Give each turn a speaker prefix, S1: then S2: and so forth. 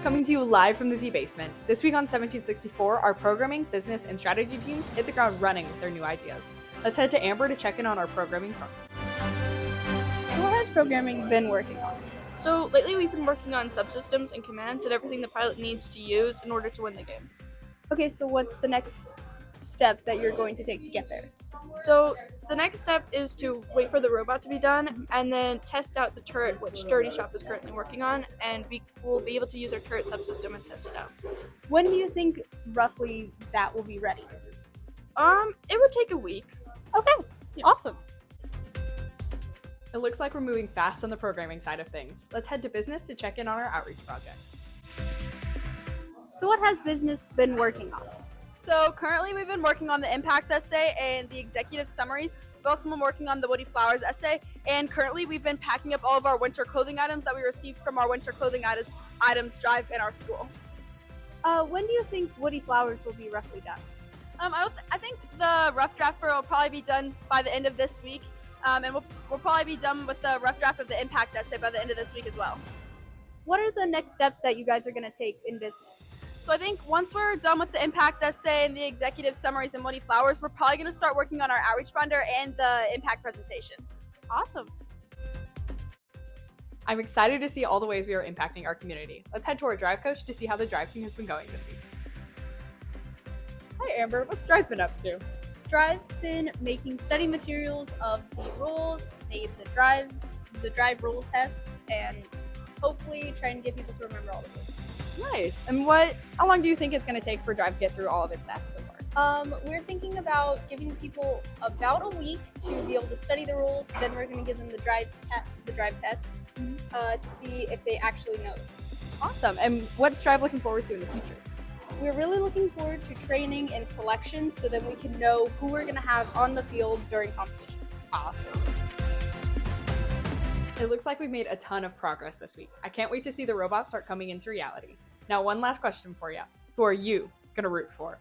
S1: Coming to you live from the Z Basement. This week on 1764, our programming, business, and strategy teams hit the ground running with their new ideas. Let's head to Amber to check in on our programming program.
S2: So what has programming been working on?
S3: So lately we've been working on subsystems and commands and everything the pilot needs to use in order to win the game.
S2: Okay, so what's the next step that you're going to take to get there?
S3: So the next step is to wait for the robot to be done and then test out the turret, which Dirty Shop is currently working on, and we will be able to use our turret subsystem and test it out.
S2: When do you think roughly that will be ready?
S3: It would take a week.
S2: Okay, awesome.
S1: It looks like we're moving fast on the programming side of things. Let's head to business to check in on our outreach projects.
S2: So what has business been working on?
S4: So currently we've been working on the impact essay and the executive summaries. We've also been working on the Woody Flowers essay, and currently we've been packing up all of our winter clothing items that we received from our winter clothing items drive in our school.
S2: When do you think Woody Flowers will be roughly done?
S4: I think the rough draft for it will probably be done by the end of this week, and we'll probably be done with the rough draft of the impact essay by the end of this week as well.
S2: What are the next steps that you guys are going to take in business?
S4: So I think once we're done with the impact essay and the executive summaries and Woody Flowers, we're probably going to start working on our outreach binder and the impact presentation.
S2: Awesome.
S1: I'm excited to see all the ways we are impacting our community. Let's head to our drive coach to see how the drive team has been going this week.
S2: Hi Amber, what's Drive been up to? Drive's been making study materials of the rules, made the drive rule test, and hopefully trying to get people to remember all of those.
S1: Nice. And how long do you think it's going to take for Drive to get through all of its tasks so far?
S2: We're thinking about giving people about a week to be able to study the rules. Then we're going to give them the drive test to see if they actually know the rules.
S1: Awesome. And what's Drive looking forward to in the future?
S2: We're really looking forward to training and selection so that we can know who we're going to have on the field during competitions.
S1: Awesome. It looks like we've made a ton of progress this week. I can't wait to see the robots start coming into reality. Now, one last question for you. Who are you going to root for?